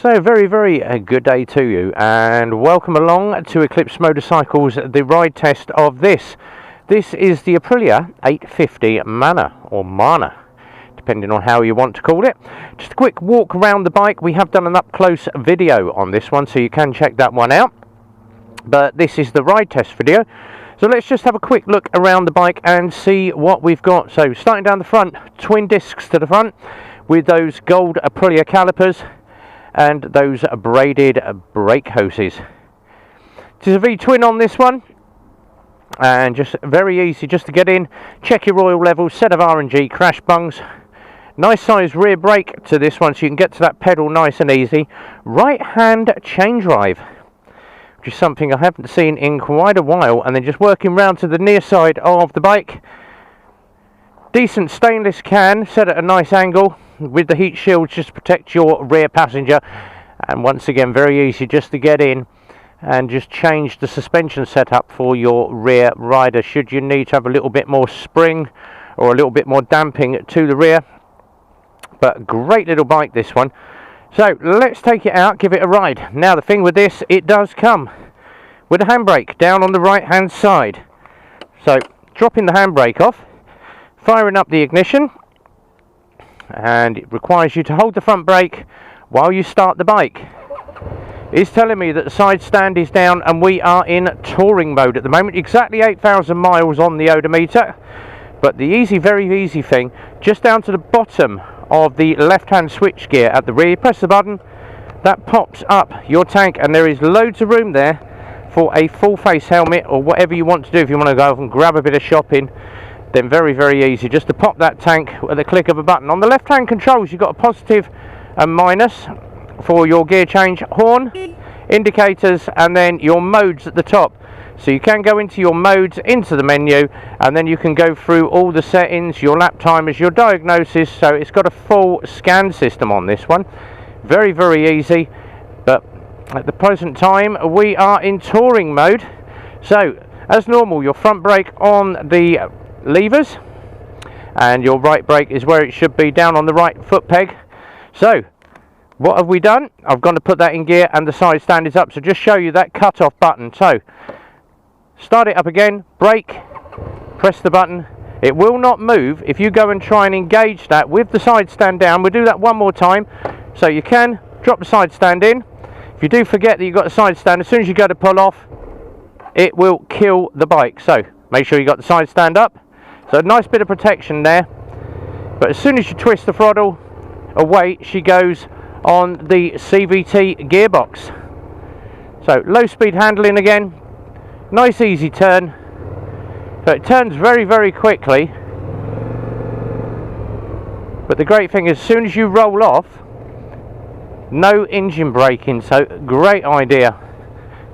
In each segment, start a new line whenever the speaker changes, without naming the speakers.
So very good day to you, and welcome along to Eclipse Motorcycles, the ride test of this. This is the Aprilia 850 Mana, or Mana, depending on how you want to call it. Just a quick walk around the bike. We have done an up-close video on this one, so you can check that one out. But this is the ride test video. So let's just have a quick look around the bike and see what we've got. So starting down the front, twin discs to the front with those gold Aprilia calipers and those braided brake hoses. It is a V-twin on this one, and just very easy just to get in, check your oil levels, set of R&G crash bungs. Nice size rear brake to this one, so you can get to that pedal nice and easy. Right hand chain drive, which is something I haven't seen in quite a while. And then just working round to the near side of the bike, decent stainless can set at a nice angle with the heat shield just to protect your rear passenger. And once again, very easy just to get in and just change the suspension setup for your rear rider should you need to have a little bit more spring or a little bit more damping to the rear. But great little bike, this one. So let's take it out, give it a ride. Now the thing with this, it does come with a handbrake down on the right hand side. So dropping the handbrake off, firing up the ignition, and it requires you to hold the front brake while you start the bike. It's telling me that the side stand is down and we are in touring mode at the moment. Exactly 8,000 miles on the odometer. But the very easy thing, just down to the bottom of the left hand switch gear at the rear, press the button, that pops up your tank, and there is loads of room there for a full face helmet or whatever you want to do. If you want to go off and grab a bit of shopping, then very easy just to pop that tank with the click of a button. On the left hand controls, you've got a positive and minus for your gear change, horn, indicators, and then your modes at the top. So you can go into your modes, into the menu, and then you can go through all the settings, your lap timers, your diagnosis. So it's got a full scan system on this one. Very easy. But at the present time, we are in touring mode. So as normal, your front brake on the levers, and your right brake is where it should be, down on the right foot peg. So what have we done? I've gone to put that in gear and the side stand is up. So just show you that cut off button. So start it up again, brake, press the button. It will not move if you go and try and engage that with the side stand down. We'll do that one more time. So you can drop the side stand in. If you do forget that you've got the side stand, as soon as you go to pull off, it will kill the bike. So make sure you got the side stand up. So a nice bit of protection there. But as soon as you twist the throttle, away she goes on the CVT gearbox. So low speed handling again. Nice easy turn. So it turns very quickly. But the great thing is, as soon as you roll off, no engine braking. So great idea.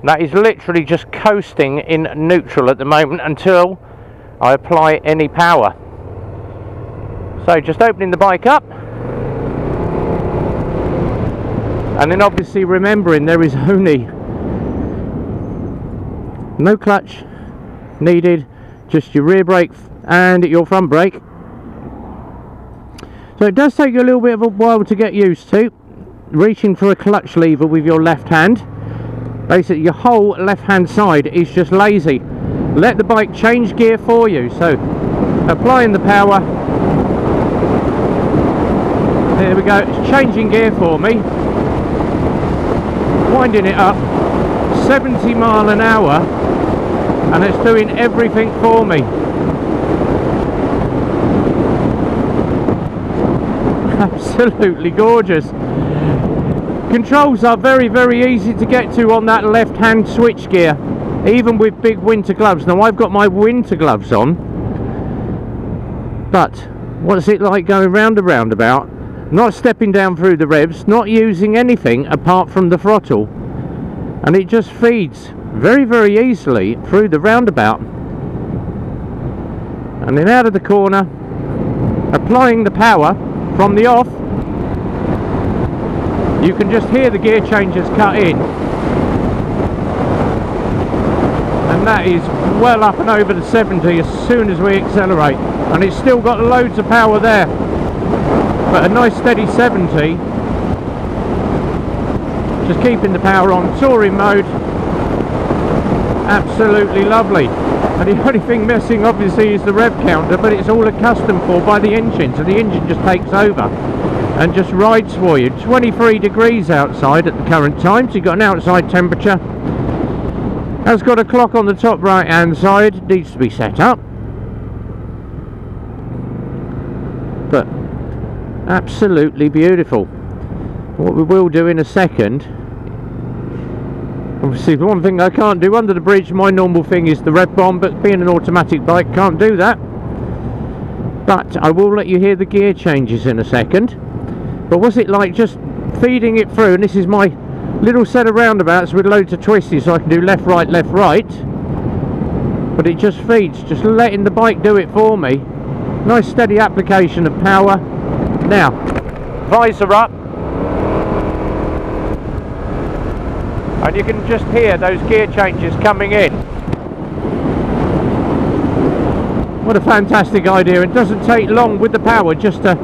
That is literally just coasting in neutral at the moment until I apply any power. So just opening the bike up, and then obviously remembering there is only no clutch needed, just your rear brake and your front brake. So it does take you a little bit of a while to get used to reaching for a clutch lever with your left hand. Basically your whole left hand side is just lazy. Let the bike change gear for you. So applying the power, there we go, it's changing gear for me, winding it up 70 miles an hour, and it's doing everything for me. Absolutely gorgeous. Controls are very easy to get to on that left hand switch gear, even with big winter gloves. Now I've got my winter gloves on, but what's it like going round a roundabout, not stepping down through the revs, not using anything apart from the throttle, and it just feeds very easily through the roundabout. And then out of the corner, applying the power from the off, you can just hear the gear changes cut in, and that is well up and over the 70 as soon as we accelerate, and it's still got loads of power there, but a nice steady 70 Just keeping the power on, touring mode, absolutely lovely. And the only thing missing obviously is the rev counter, but it's all accustomed for by the engine, so the engine just takes over and just rides for you. 23 degrees outside at the current time, so you've got an outside temperature. Has got a clock on the top right hand side, needs to be set up, but absolutely beautiful. What we will do in a second, obviously the one thing I can't do under the bridge, my normal thing is the rev bomb, but being an automatic bike can't do that. But I will let you hear the gear changes in a second. But what's it like just feeding it through, and this is my little set of roundabouts with loads of twisties, so I can do left right, but it just feeds, just letting the bike do it for me. Nice steady application of power. Now, visor up, and you can just hear those gear changes coming in. What a fantastic idea. It doesn't take long with the power just to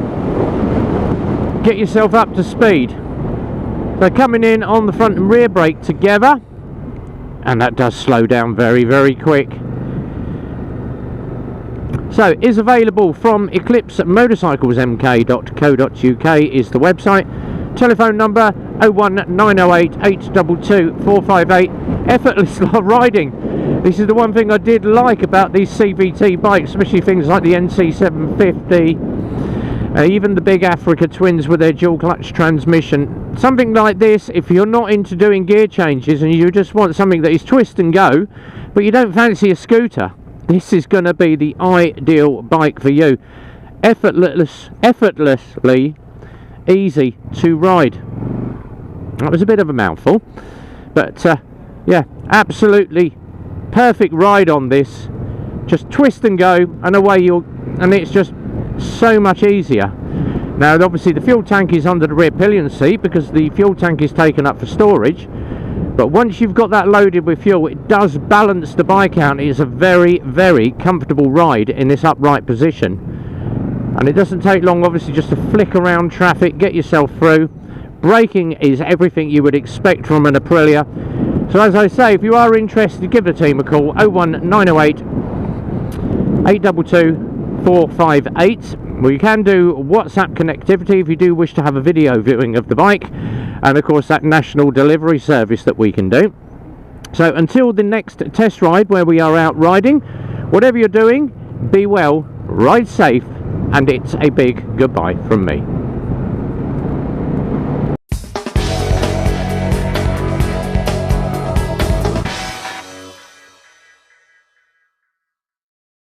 get yourself up to speed. So coming in on the front and rear brake together, and that does slow down very, very quick. So is available from Eclipse Motorcycles mk.co.uk is the website. Telephone number 01908 822 458. Effortless riding. This is the one thing I did like about these CVT bikes, especially things like the NC750, even the big Africa twins with their dual clutch transmission. Something like this, if you're not into doing gear changes and you just want something that is twist and go, but you don't fancy a scooter, this is going to be the ideal bike for you. Effortlessly easy to ride. That was a bit of a mouthful, but yeah, absolutely perfect ride on this. Just twist and go, and away and it's just so much easier. Now obviously the fuel tank is under the rear pillion seat because the fuel tank is taken up for storage, but once you've got that loaded with fuel, it does balance the bike out. It is a very, very comfortable ride in this upright position, and it doesn't take long obviously just to flick around traffic, get yourself through. Braking is everything you would expect from an Aprilia. So as I say, if you are interested, give the team a call, 01908 822 458. Well, you can do WhatsApp connectivity if you do wish to have a video viewing of the bike, and of course that national delivery service that we can do. So until the next test ride where we are out riding, whatever you're doing, be well, ride safe, and it's a big goodbye from me.